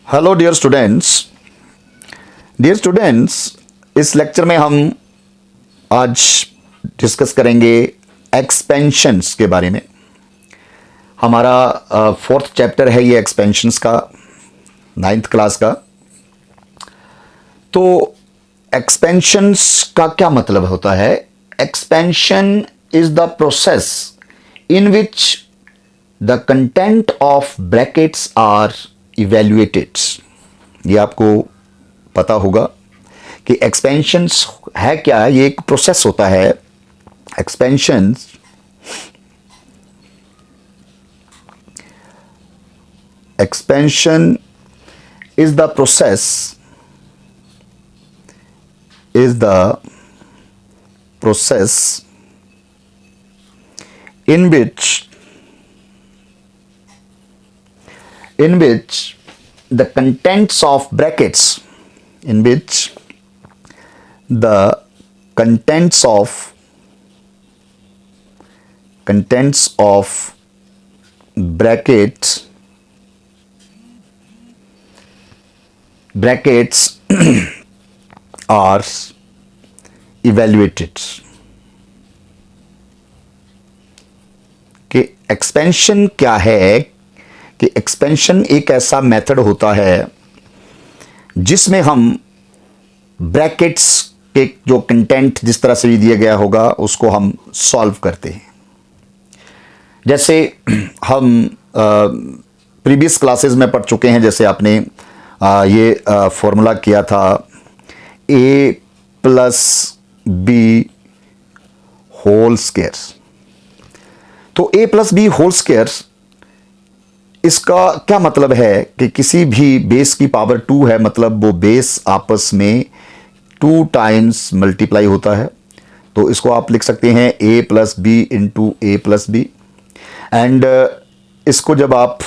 Hello dear students, इस lecture में हम आज डिस्कस करेंगे एक्सपेंशंस के बारे में। हमारा फोर्थ चैप्टर है ये एक्सपेंशंस का, 9th क्लास का। तो एक्सपेंशंस का क्या मतलब होता है? Expansion is the process in which the content of brackets are evaluated. ये आपको पता होगा कि एक्सपेंशंस है क्या। ये एक प्रोसेस होता है। Expansions expansion is the process in which the contents of brackets brackets are evaluated। कि एक्सपेंशन क्या है? कि एक्सपेंशन एक ऐसा मेथड होता है जिसमें हम ब्रैकेट्स के जो कंटेंट जिस तरह से भी दिया गया होगा उसको हम सॉल्व करते हैं। जैसे हम प्रीवियस क्लासेस में पढ़ चुके हैं। जैसे आपने ये फॉर्मूला किया था a + b होल स्क्वायर। तो a + b होल स्क्वायर, इसका क्या मतलब है कि किसी भी बेस की पावर 2 है, मतलब वो बेस आपस में 2 टाइम्स मल्टीप्लाई होता है। तो इसको आप लिख सकते हैं a + b × a + b। And इसको जब आप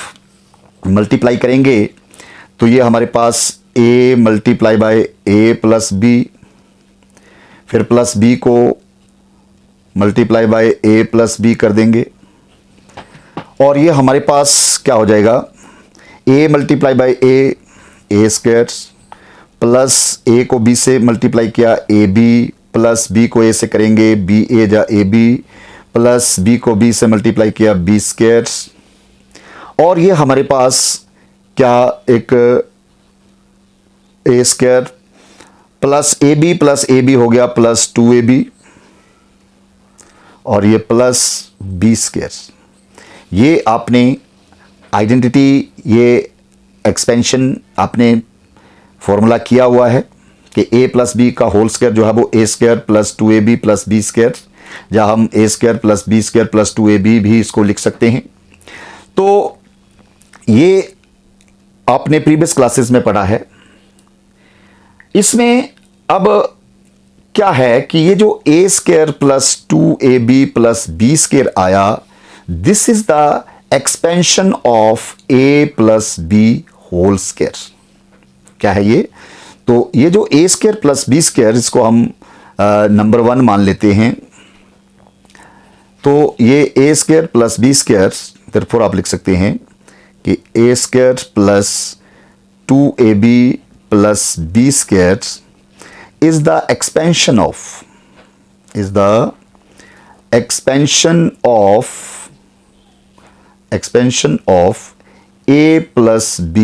मल्टीप्लाई करेंगे तो ये हमारे पास a × a + b, फिर प्लस b को मल्टीप्लाई बाय a + b कर देंगे और ये हमारे पास क्या हो जाएगा? a × a² प्लस a को b से मल्टीप्लाई किया ab, प्लस b को a से करेंगे ba जा ab, प्लस b को b से मल्टीप्लाई किया b²। और ये हमारे पास क्या एक a² प्लस ab हो गया प्लस 2ab और ये प्लस b²। ये आपने आइडेंटिटी, ये एक्सपेंशन आपने फॉर्मूला किया हुआ है कि a + b का होल स्क्वायर जो है वो a² + 2ab + b², जहाँ हम a² + b² + 2ab भी इसको लिख सकते हैं। तो ये आपने प्रीवियस क्लासेस में पढ़ा है। इसमें अब क्या है कि ये जो a² + 2ab + b² आया, this is the expansion of a + b whole square. क्या है ये? तो ये जो a² + b², इसको हम नंबर 1 मान लेते हैं। तो ये a² + b², therefore आप लिख सकते हैं कि a² + 2ab + b² is the expansion of a + b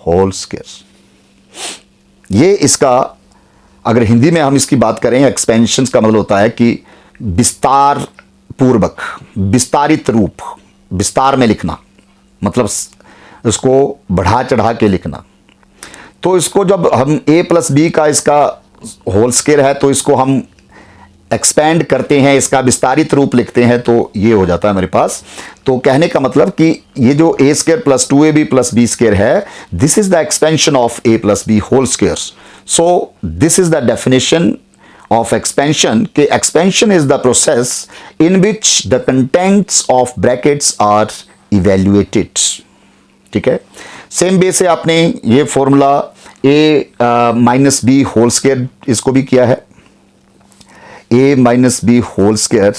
whole square. ये इसका अगर हिंदी में हम इसकी बात करें, एक्सपेंशन का मतलब होता है कि विस्तार पूर्वक, विस्तारित रूप, विस्तार में लिखना, मतलब इसको बढ़ा चढ़ा के लिखना। तो इसको जब हम a + b का इसका होल स्क्वायर है तो इसको हम एक्सपेंड करते हैं, इसका विस्तारित रूप लिखते हैं, तो ये हो जाता है हमारे पास। तो कहने का मतलब कि ये जो a² + 2ab + b² है, this is the expansion of a + b whole square. So this is the definition of expansion कि expansion is the process in which the contents of brackets are evaluated. ठीक है। Same way से आपने ये formula a - b whole square इसको भी किया है। a - b होल स्क्वायर,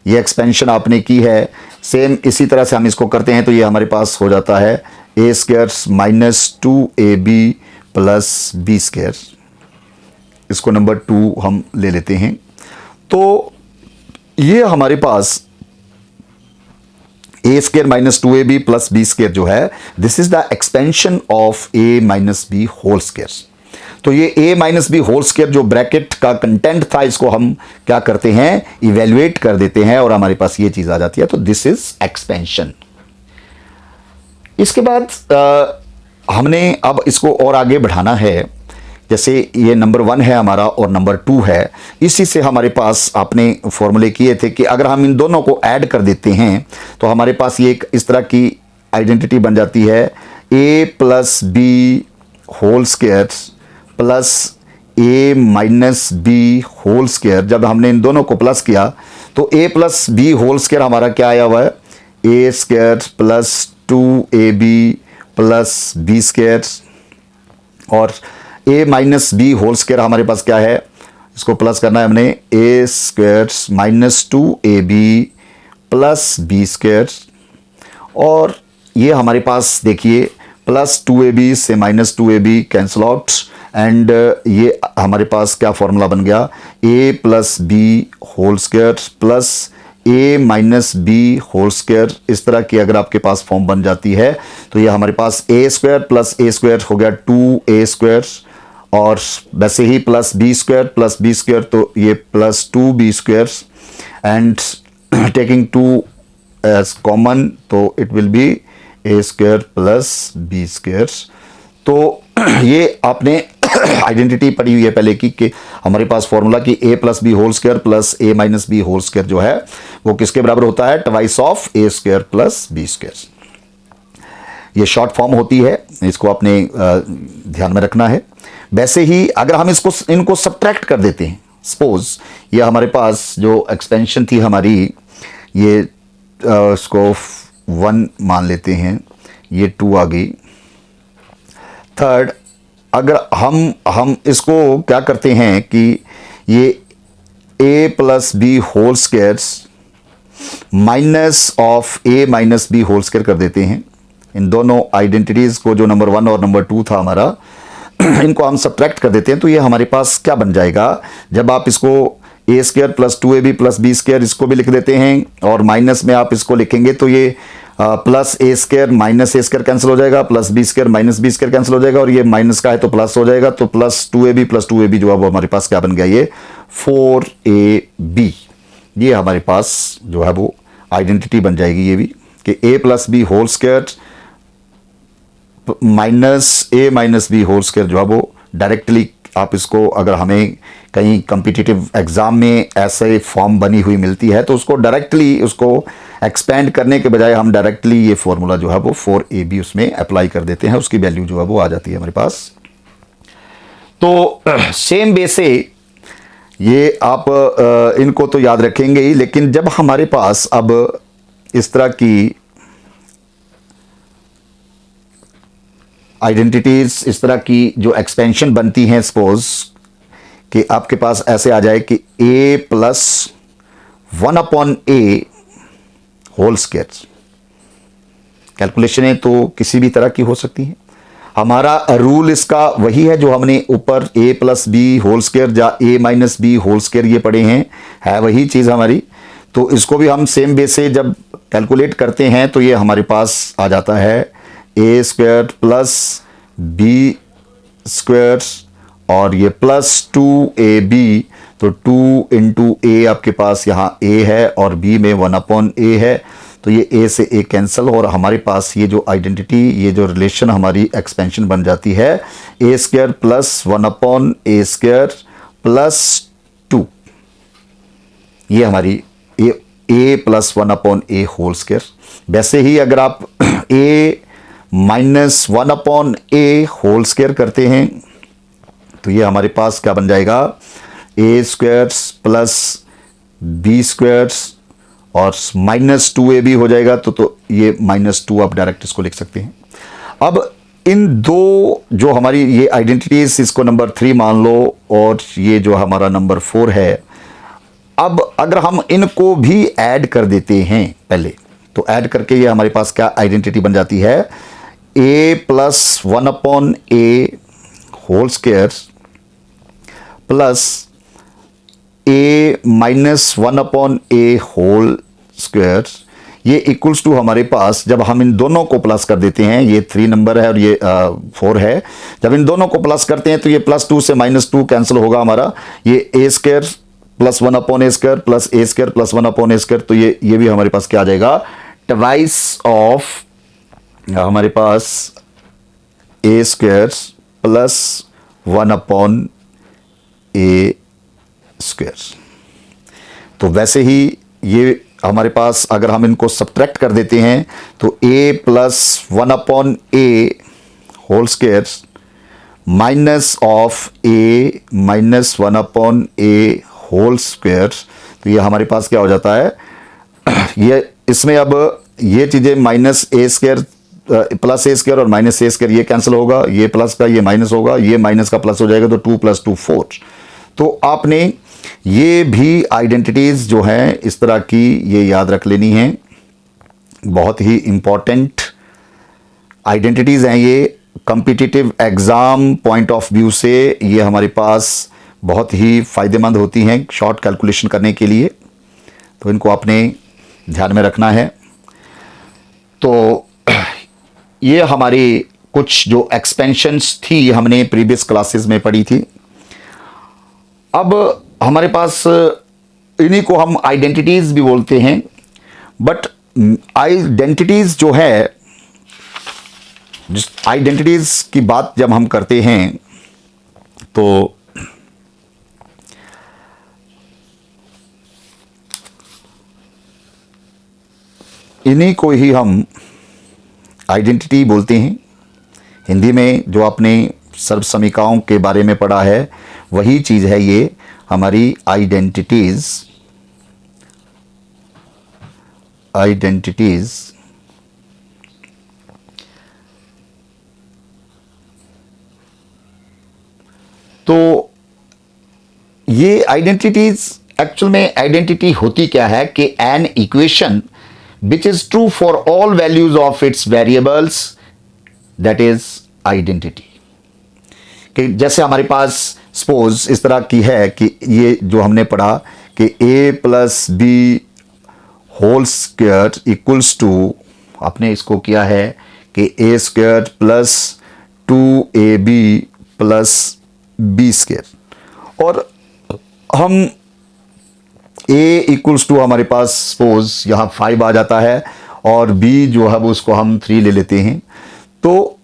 ये एक्सपेंशन आपने की है। सेम इसी तरह से हम इसको करते हैं तो ये हमारे पास हो जाता है A square minus 2ab plus B square, इसको नंबर 2 हम ले लेते हैं। तो ये हमारे पास A square minus 2ab plus B square जो है, this is the expansion of A minus B whole square. तो ये a minus B whole square जो ब्रैकेट का कंटेंट था, इसको हम क्या करते हैं, इवेल्युएट कर देते हैं और हमारे पास ये चीज आ जाती है। तो दिस इज एक्सपेंशन। इसके बाद हमने अब इसको और आगे बढ़ाना है। जैसे ये नंबर 1 है हमारा और नंबर 2 है, इसी से हमारे पास आपने फॉर्मूले किए थे कि अगर हम इन दोनों को ऐड कर देते हैं तो हमारे पास ये एक इस तरह की आइडेंटिटी बन जाती है, a plus B whole square plus A minus B whole square. जब हमने इन दोनों को प्लस किया तो a plus B whole square हमारा क्या आया हुआ है, A square plus 2ab plus B square, और a minus B whole square हमारे पास क्या है, इसको प्लस करना है हमने, A square minus 2ab plus B square, और ये हमारे पास देखिए प्लस 2ab से minus 2ab cancel out, and ये हमारे पास क्या फॉर्मूला बन गया, a plus B whole square plus a minus B whole square. इस तरह की अगर आपके पास फॉर्म बन जाती है तो ये हमारे पास a square plus a square हो गया 2a स्क्वायर, और वैसे ही प्लस बी स्क्वायर तो ये plus 2b square, and taking 2 as common तो it will be a square plus B square. तो ये आपने आइडेंटिटी पढ़ी हुई है पहले की कि हमारे पास फॉर्मूला कि a plus B whole square plus A minus B whole square जो है वो किसके बराबर होता है, twice of a square plus B square. ये शॉर्ट फॉर्म होती है, इसको आपने ध्यान में रखना है। वैसे ही अगर हम इनको सब्ट्रैक्ट कर देते हैं, सपोज ये हमारे पास जो एक्सपेंशन थी हमारी, ये इसको 1 मान लेते हैं, ये 2 आ गई। थर्ड, अगर हम इसको क्या करते हैं कि ये a plus B whole square minus of a minus B whole square कर देते हैं। इन दोनों आइडेंटिटीज को जो नंबर 1 और नंबर 2 था हमारा, इनको हम सब्ट्रैक्ट कर देते हैं तो ये हमारे पास क्या बन जाएगा, जब आप इसको a square plus 2ab plus B square इसको भी लिख देते हैं और माइनस में आप इसको लिखेंगे तो ये plus a square minus a square cancel हो जाएगा, plus B square minus b square cancel हो जाएगा, और ये माइनस का है तो प्लस हो जाएगा, तो प्लस 2ab जो है वो हमारे पास क्या बन गया, ये 4ab। ये हमारे पास जो है वो आइडेंटिटी बन जाएगी ये भी कि a plus B whole square minus a minus B whole square जो है वो डायरेक्टली आप इसको, अगर हमें कहीं कम्पिटिटिव एग्जाम में ऐसे फॉर्म बनी हुई मिलती है तो उसको डायरेक्टली उसको एक्सपेंड करने के बजाय हम डायरेक्टली ये फॉर्मूला जो है वो 4ab उसमें अप्लाई कर देते हैं, उसकी वैल्यू जो है वो आ जाती है हमारे पास। तो सेम वे से ये आप इनको तो याद रखेंगे ही, लेकिन जब हमारे पास अब इस तरह की आइडेंटिटीज, इस तरह की जो एक्सपेंशन बनती हैं, सपोज कि आपके पास ऐसे आ जाए कि a plus 1/a whole square. कैलकुलेशनें तो किसी भी तरह की हो सकती हैं, हमारा रूल इसका वही है जो हमने ऊपर a plus B whole square या a minus B whole square ये पढ़े हैं, है वही चीज़ हमारी। तो इसको भी हम सेम वे से जब कैलकुलेट करते हैं तो ये हमारे पास आ जाता है a square plus B square और ये प्लस 2ab, तो 2 इंटू ए आपके पास यहाँ a है और b में 1/a है, तो ये a से a कैंसिल, और हमारे पास ये जो आइडेंटिटी, ये जो रिलेशन हमारी एक्सपेंशन बन जाती है a square plus 1/a square plus 2, ये हमारी a plus 1/a whole square. वैसे ही अगर आप a minus 1/a whole square करते हैं तो ये हमारे पास क्या बन जाएगा, a square plus B square और माइनस 2ab हो जाएगा, तो ये -2 आप डायरेक्ट इसको लिख सकते हैं। अब इन दो जो हमारी ये आइडेंटिटीज, इसको नंबर 3 मान लो और ये जो हमारा नंबर 4 है, अब अगर हम इनको भी ऐड कर देते हैं पहले, तो ऐड करके ये हमारे पास क्या आइडेंटिटी बन जाती है, A plus 1/a whole square plus a minus 1/a whole square, ये इक्वल्स टू हमारे पास, जब हम इन दोनों को प्लस कर देते हैं, ये 3 नंबर है और ये 4 है, जब इन दोनों को प्लस करते हैं तो ये +2 से -2 कैंसिल होगा हमारा, ये a square plus 1/a square plus a square plus 1/a square, तो ये भी हमारे पास क्या आ जाएगा, ट्वाइस ऑफ हमारे पास a square plus 1/a square. तो वैसे ही ये हमारे पास अगर हम इनको सब्ट्रैक्ट कर देते हैं तो a plus 1/a whole square minus of a minus 1/a whole square, तो ये हमारे पास क्या हो जाता है, ये इसमें अब ये चीजें minus a square plus a square और माइनस a स्क्वायर ये कैंसिल होगा, ये प्लस का ये माइनस होगा, ये माइनस का प्लस हो जाएगा, तो 2 + 2 4। तो आपने ये भी आइडेंटिटीज जो हैं इस तरह की ये याद रख लेनी है, बहुत ही इंपॉर्टेंट आइडेंटिटीज हैं ये, competitive exam point of view से ये हमारे पास बहुत ही फायदेमंद होती हैं शॉर्ट कैलकुलेशन करने के लिए, तो इनको आपने ध्यान में रखना है। तो ये हमारी कुछ जो एक्सपेंशंस थी हमने प्रीवियस क्लासेस में पढ़ी थी। अब हमारे पास इन्हीं को हम आइडेंटिटीज भी बोलते हैं, बट आइडेंटिटीज जो है, जिस आइडेंटिटीज की बात जब हम करते हैं तो इन्हीं को ही हम आइडेंटिटी बोलते हैं। हिंदी में जो आपने सर्वसमीकाओं के बारे में पढ़ा है वही चीज़ है ये हमारी आइडेंटिटीज। तो ये आइडेंटिटीज एक्चुअल में आइडेंटिटी होती क्या है कि an equation which is true for all values of its variables, that is identity। कि जैसे हमारे पास सपोज इस तरह की है कि ये जो हमने पढ़ा कि a plus B whole square equals to, आपने इसको किया है कि a square plus 2ab plus B square, और हम a इक्वल्स टू हमारे पास सपोज यहाँ 5 आ जाता है और b जो है वो उसको हम 3 ले लेते हैं। तो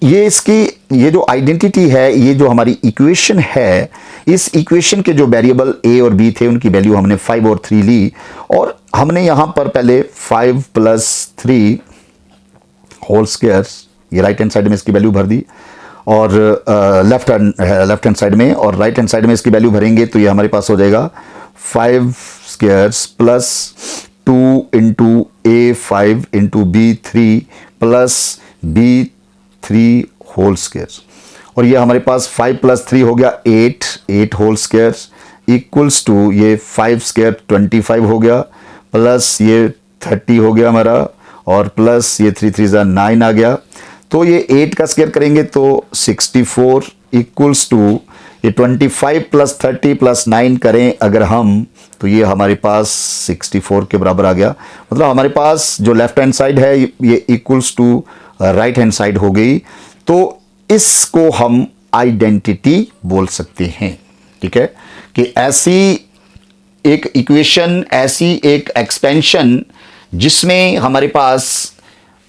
ये इसकी ये जो आइडेंटिटी है, ये जो हमारी इक्वेशन है, इस इक्वेशन के जो वेरिएबल a और b थे उनकी वैल्यू हमने 5 और 3 ली, और हमने यहाँ पर पहले 5 + 3 होल स्क्वायर, ये राइट हैंड साइड में इसकी वैल्यू भर दी, और लेफ्ट हैंड साइड में, और राइट हैंड साइड में इसकी वैल्यू भरेंगे तो ये हमारे पास हो जाएगा 5 squares plus 2 × a5 × b3 plus b3 whole square, और ये हमारे पास 5 + 3 हो गया 8 होल स्क्वायर इक्वल्स टू ये 5 स्क्वायर 25 हो गया, प्लस ये 30 हो गया हमारा, और प्लस ये 3 3 9 आ गया। तो ये 8 का स्क्वायर करेंगे तो 64 इक्वल्स टू ये 25 + 30 + 9 करें अगर हम, तो ये हमारे पास 64 के बराबर आ गया। मतलब हमारे पास जो लेफ्ट हैंड साइड है ये equals to right hand side हो गई, तो इसको हम आइडेंटिटी बोल सकते हैं। ठीक है, कि ऐसी एक इक्वेशन, ऐसी एक एक्सपेंशन जिसमें हमारे पास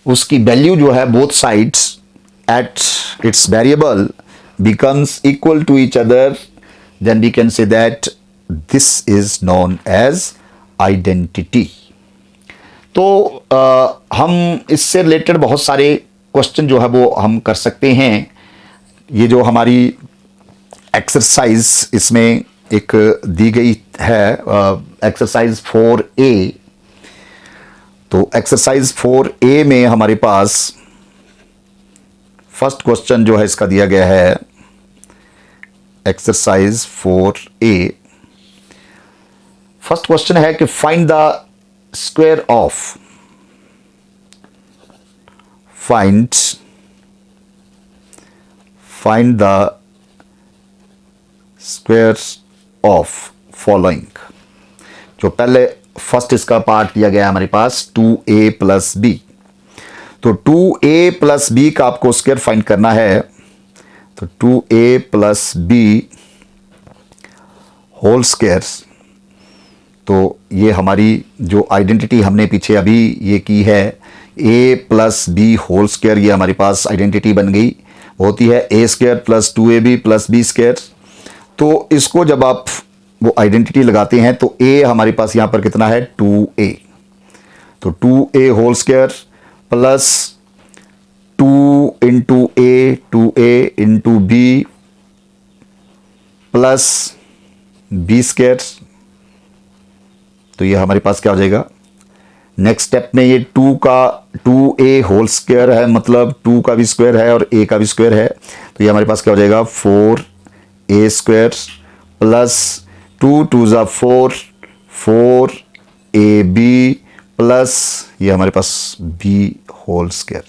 उसकी वैल्यू जो है both sides at its variable becomes equal to each other, then we can say that this is known as identity। तो हम इससे रिलेटेड बहुत सारे क्वेश्चन जो है वो हम कर सकते हैं। ये जो हमारी एक्सरसाइज इसमें एक दी गई है, एक्सरसाइज 4A, तो एक्सरसाइज 4A में हमारे पास फर्स्ट क्वेश्चन जो है इसका दिया गया है, एक्सरसाइज 4A। फर्स्ट क्वेश्चन है कि find the square of find the squares of following. जो पहले फर्स्ट इसका पार्ट दिया गया है हमारे पास 2a प्लस बी, तो 2a प्लस बी का आपको स्क्वायर फाइंड करना है। तो 2a plus B whole square, तो ये हमारी जो आइडेंटिटी हमने पीछे अभी ये की है a plus B whole square, ये हमारे पास आइडेंटिटी बन गई, होती है a square plus 2ab plus B square. तो इसको जब आप वो आइडेंटिटी लगाते हैं तो a हमारे पास यहाँ पर कितना है 2a, तो 2a whole square plus 2 into a, 2a into b plus B square. तो ये हमारे पास क्या हो जाएगा, नेक्स्ट स्टेप में ये 2a होल स्क्वायर है, मतलब 2 का भी स्क्वायर है और a का भी स्क्वायर है, तो ये हमारे पास क्या हो जाएगा 4a स्क्वायर प्लस 2 2 ज़ा 4, 4ab प्लस ये हमारे पास b होल स्क्वायर।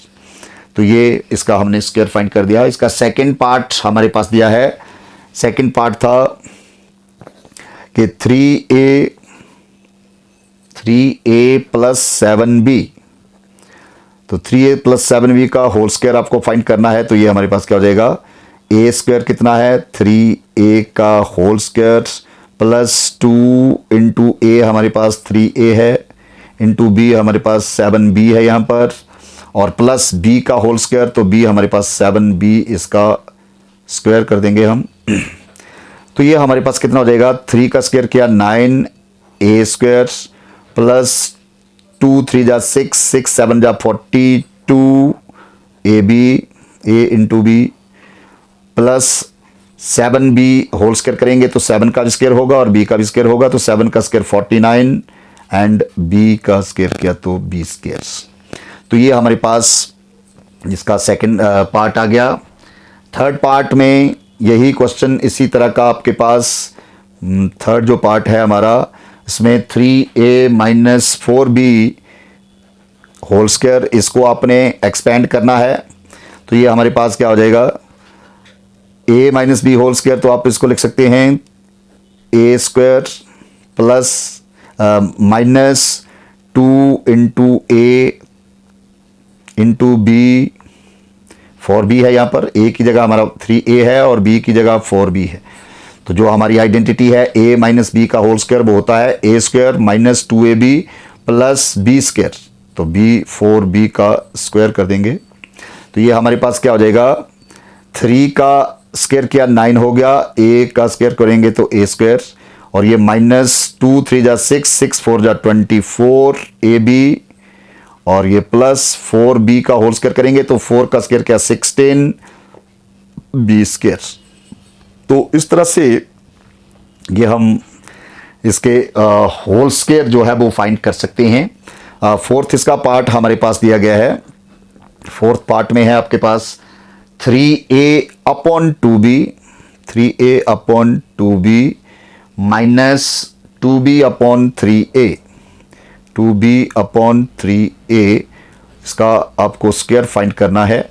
तो ये इसका हमने स्क्वायर फाइंड कर दिया। इसका सेकंड पार्ट हमारे पास दिया है, सेकंड पार्ट था कि 3a प्लस 7b, तो 3a प्लस 7b का होल स्क्वायर आपको फाइंड करना है। तो ये हमारे पास क्या हो जाएगा, a स्क्वायर कितना है 3a का whole square plus 2 into a हमारे पास 3a है, इंटू b हमारे पास 7b है यहाँ पर, और प्लस b का होल स्क्वायर, तो b हमारे पास 7b, इसका स्क्वायर कर देंगे हम। तो ये हमारे पास कितना हो जाएगा, 3 का स्क्वायर किया 9a स्क्वायर प्लस 2 3 जा 6, 6 7 जा 42 ab, a into b plus 7b whole square करेंगे तो 7 का भी स्क्वायर होगा और b का भी स्क्वायर होगा, तो 7 का स्क्वायर 49 एंड b का स्क्वायर किया तो b स्क्वायर। तो ये हमारे पास इसका सेकंड पार्ट आ गया। थर्ड पार्ट में यही क्वेश्चन इसी तरह का आपके पास, थर्ड जो पार्ट है हमारा, इसमें 3a minus 4b whole square, इसको आपने एक्सपेंड करना है। तो ये हमारे पास क्या हो जाएगा, a minus B whole square, तो आप इसको लिख सकते हैं a square plus minus 2 into a into b, 4b है यहाँ पर, a की जगह हमारा 3a है और b की जगह 4b है। तो जो हमारी आइडेंटिटी है a माइनस बी का होल स्क्वायर वो होता है a square minus 2ab plus b square, तो b 4b का स्क्वायर कर देंगे। तो ये हमारे पास क्या हो जाएगा, 3 का स्क्वायर किया 9 हो गया, a का स्क्वायर करेंगे तो a स्क्वायर, और ये माइनस 2 3 जा 6, 6 4 जा 24 ab, और ये प्लस 4b का होल स्क्वायर करेंगे तो 4 का स्क्वायर क्या 16 b स्क्वायर। तो इस तरह से ये हम इसके होल स्क्वायर जो है वो फाइंड कर सकते हैं। फोर्थ इसका पार्ट हमारे पास दिया गया है, फोर्थ पार्ट में है आपके पास 3a upon 2b, 3a upon 2b minus 2b upon 3a, 2b upon 3a, इसका आपको स्क्वायर फाइंड करना है।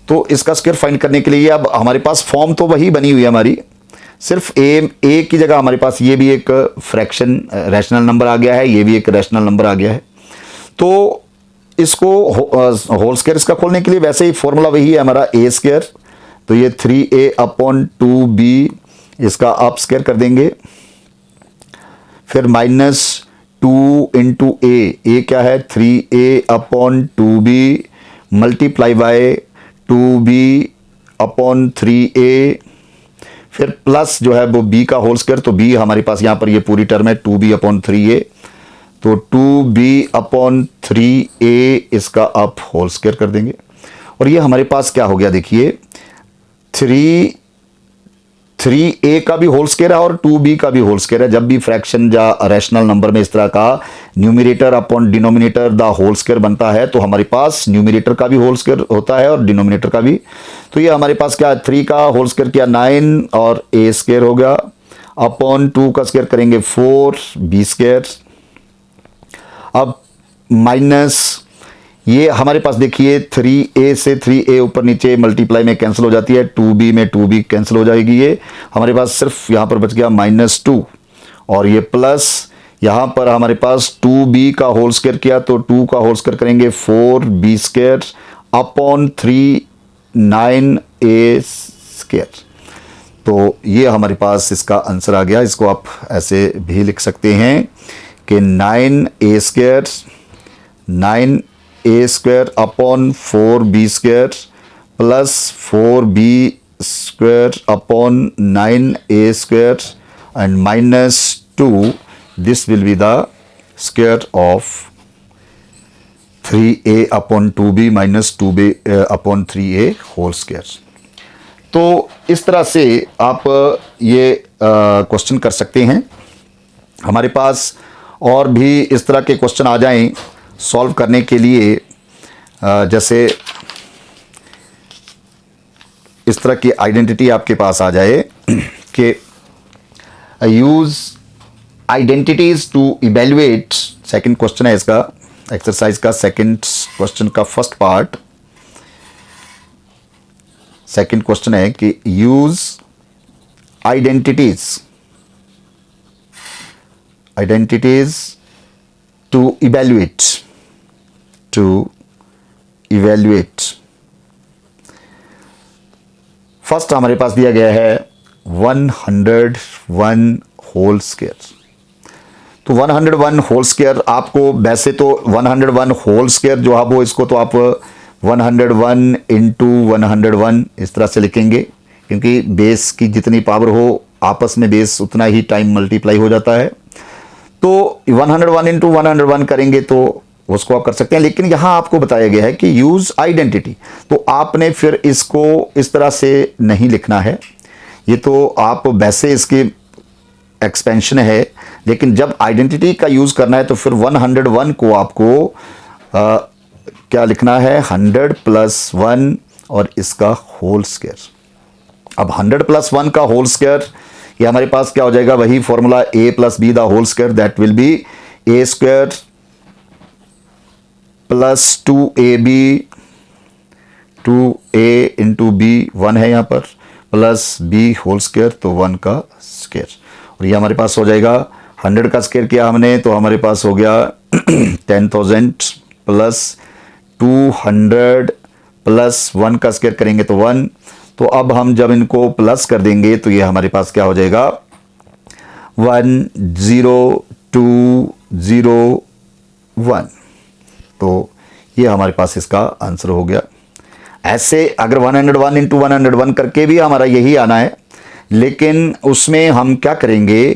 तो इसका स्क्वायर फाइंड करने के लिए अब हमारे पास फॉर्म तो वही बनी हुई है हमारी, सिर्फ a की जगह हमारे पास ये भी एक फ्रैक्शन रैशनल नंबर आ गया है, ये भी एक रैशनल नंबर आ गया है। तो इसको होल स्क्वायर इसका खोलने के लिए वैसे ही फॉर्मूला वही है हमारा a स्क्वायर, तो ये 3a अपॉन 2b इसका आप स्क्वायर कर देंगे, फिर माइनस 2 इंटू a क्या है 3a upon 2b multiply by 2b upon 3a, फिर प्लस जो है वो b का होल स्क्वायर, तो b हमारे पास यहाँ पर ये पूरी टर्म है 2b अपॉन 3a, तो 2b अपॉन 3a इसका आप होल स्क्वायर कर देंगे। और ये हमारे पास क्या हो गया, देखिए 3a का भी होल स्क्वायर है और 2b का भी होल स्क्वायर है। जब भी फ्रैक्शन या रैशनल नंबर में इस तरह का numerator upon denominator the whole square बनता है तो हमारे पास न्यूमरेटर का भी होल स्क्वायर होता है और डिनोमिनेटर का भी। तो ये हमारे पास क्या 3 का होल स्क्वायर किया 9 और a स्क्वायर हो गया, अपॉन 2 का स्क्वायर करेंगे 4 b स्क्वायर, अब माइनस ये हमारे पास देखिए 3a से 3a ऊपर नीचे मल्टीप्लाई में कैंसिल हो जाती है, 2b में 2b कैंसिल हो जाएगी। ये हमारे पास सिर्फ यहाँ पर बच गया -2 और ये प्लस यहाँ पर हमारे पास 2b का होल स्क्वायर किया तो 2 का होल स्क्वायर करेंगे 4b square upon 3 9a square. तो ये हमारे पास इसका आंसर आ गया। इसको आप ऐसे भी लिख सकते हैं कि 9a square upon 4b square plus 4b square upon 9a square and -2, this will be the square of 3a upon 2b minus 2b upon 3a whole square। तो इस तरह से आप ये क्वेश्चन कर सकते हैं। हमारे पास और भी इस तरह के क्वेश्चन आ जाएं सॉल्व करने के लिए, जैसे इस तरह की आइडेंटिटी आपके पास आ जाए कि use identities to evaluate, second question है इसका, एक्सरसाइज का सेकंड क्वेश्चन का फर्स्ट पार्ट। सेकंड क्वेश्चन है कि use identities to evaluate. First हमारे पास दिया गया है 101 होल स्क्वायर। तो 101 होल स्क्वायर आपको वैसे तो 101 होल स्क्वायर जो है वो इसको तो आप 101 इंटू 101 इस तरह से लिखेंगे, क्योंकि बेस की जितनी पावर हो आपस में बेस उतना ही टाइम मल्टीप्लाई हो जाता है। तो 101 इंटू 101 करेंगे तो उसको आप कर सकते हैं, लेकिन यहाँ आपको बताया गया है कि यूज आइडेंटिटी, तो आपने फिर इसको इस तरह से नहीं लिखना है। ये तो आप वैसे इसके एक्सपेंशन है, लेकिन जब आइडेंटिटी का यूज करना है तो फिर 101 को आपको क्या लिखना है, 100 + 1 और इसका होल स्क्वायर। अब 100 + 1 का होल स्क्वायर ये हमारे पास क्या हो जाएगा, वही formula a + b the whole square, that will be a square plus 2ab 2a into b 1 है यहाँ पर, प्लस b होल स्क्वायर तो 1 का स्क्वायर। और ये हमारे पास हो जाएगा 100 का स्क्वायर किया हमने तो हमारे पास हो गया 10,000 प्लस 200 प्लस 1 का स्क्वायर करेंगे तो 1। तो अब हम जब इनको प्लस कर देंगे तो ये हमारे पास क्या हो जाएगा 10201। तो ये हमारे पास इसका आंसर हो गया। ऐसे अगर 101 इंटू 101 करके भी हमारा यही आना है, लेकिन उसमें हम क्या करेंगे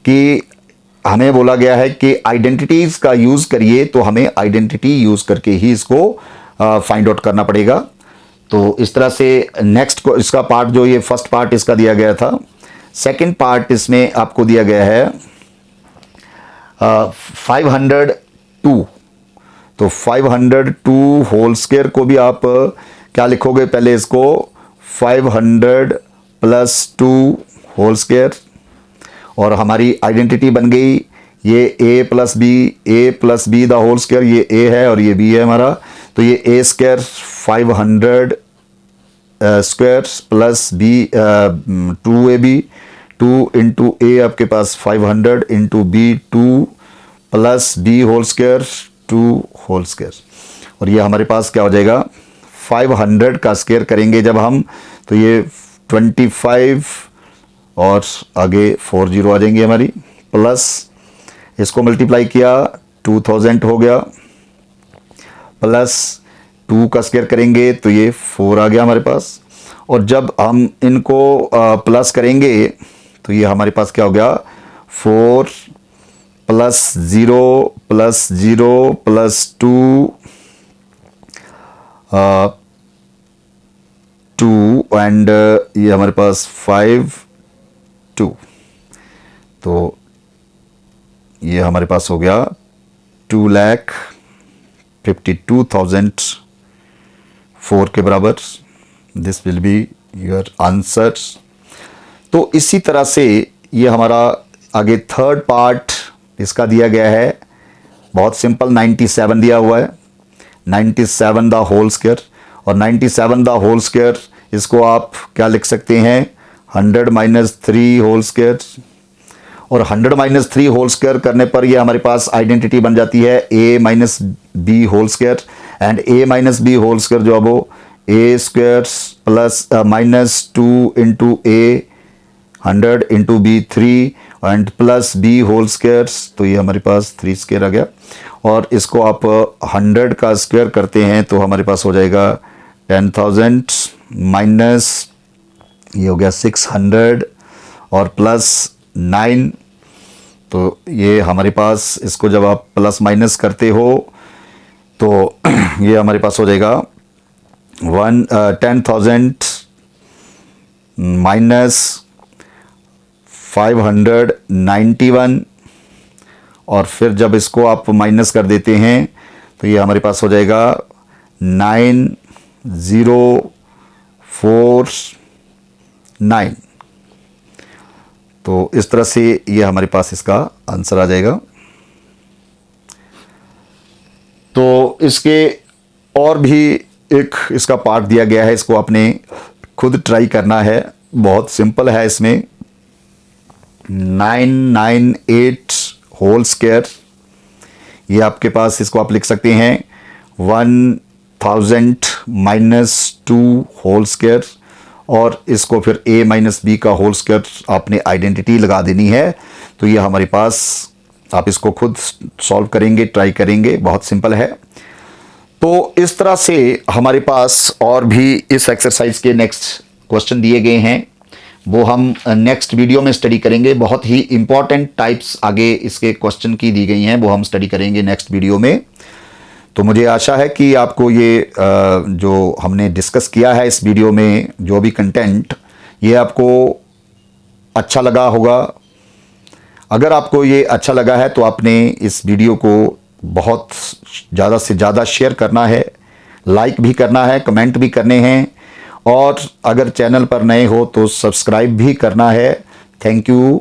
कि हमें बोला गया है कि आइडेंटिटीज का यूज करिए, तो हमें आइडेंटिटी यूज करके ही इसको फाइंड आउट करना पड़ेगा। तो इस तरह से नेक्स्ट को इसका पार्ट जो ये फर्स्ट पार्ट इसका दिया गया था, सेकंड पार्ट इसमें आपको दिया गया है 502। तो 502 होल स्क्वायर को भी आप क्या लिखोगे, पहले इसको 500 + 2 होल स्क्वायर, और हमारी आइडेंटिटी बन गई ये a + b the whole square, ये a है और ये b है हमारा, तो ये a square 500 square plus b 2ab 2 into a आपके पास 500 into b 2 plus b whole square 2 whole square. और ये हमारे पास क्या हो जाएगा 500 का स्क्वायर करेंगे जब हम, तो ये 25 और आगे 40 आ जाएंगे हमारी, प्लस इसको मल्टीप्लाई किया 2000 हो गया, प्लस 2 का स्क्वायर करेंगे तो ये 4 आ गया हमारे पास। और जब हम इनको प्लस करेंगे तो ये हमारे पास क्या हो गया 4 + 0 + 0 + 2 एंड ये हमारे पास 5 2। तो ये हमारे पास हो गया 2,52,004 के बराबर। This will be your answer. तो इसी तरह से ये हमारा आगे थर्ड पार्ट इसका दिया गया है, बहुत सिंपल 97 दिया हुआ है। 97 द होल स्क्वायर, और 97 द होल स्क्वायर इसको आप क्या लिख सकते हैं 100 माइनस 3 होल स्क्वायर, और 100 माइनस 3 होल स्क्वायर करने पर ये हमारे पास आइडेंटिटी बन जाती है a minus B whole square, and a minus B whole square जो अब वो a square plus minus 2 into a 100 into b 3 and plus B whole square, तो ये हमारे पास 3 स्क्वायर आ गया। और इसको आप 100 का स्क्वायर करते हैं तो हमारे पास हो जाएगा 10,000 माइनस ये हो गया 600 और प्लस 9, तो ये हमारे पास इसको जब आप प्लस माइनस करते हो तो ये हमारे पास हो जाएगा 10,000 माइनस 591, और फिर जब इसको आप माइनस कर देते हैं तो ये हमारे पास हो जाएगा 9049। तो इस तरह से ये हमारे पास इसका आंसर आ जाएगा। तो इसके और भी एक इसका पार्ट दिया गया है, इसको आपने खुद ट्राई करना है, बहुत सिंपल है। इसमें 998 होल स्क्वायर, ये आपके पास इसको आप लिख सकते हैं 1000 माइनस 2 होल स्क्वायर, और इसको फिर a माइनस बी का होल स्क्वायर आपने आइडेंटिटी लगा देनी है। तो ये हमारे पास आप इसको खुद सॉल्व करेंगे, ट्राई करेंगे, बहुत सिंपल है। तो इस तरह से हमारे पास और भी इस एक्सरसाइज के नेक्स्ट क्वेश्चन दिए गए हैं, वो हम नेक्स्ट वीडियो में स्टडी करेंगे। बहुत ही इंपॉर्टेंट टाइप्स आगे इसके क्वेश्चन की दी गई हैं, वो हम स्टडी करेंगे नेक्स्ट वीडियो में। तो मुझे आशा है कि आपको ये जो हमने डिस्कस किया है इस वीडियो में, जो भी कंटेंट, ये आपको अच्छा लगा होगा। अगर आपको ये अच्छा लगा है तो आपने इस वीडियो को बहुत ज़्यादा से ज़्यादा शेयर करना है, लाइक भी करना है, कमेंट भी करने हैं, और अगर चैनल पर नए हो तो सब्सक्राइब भी करना है। Thank you.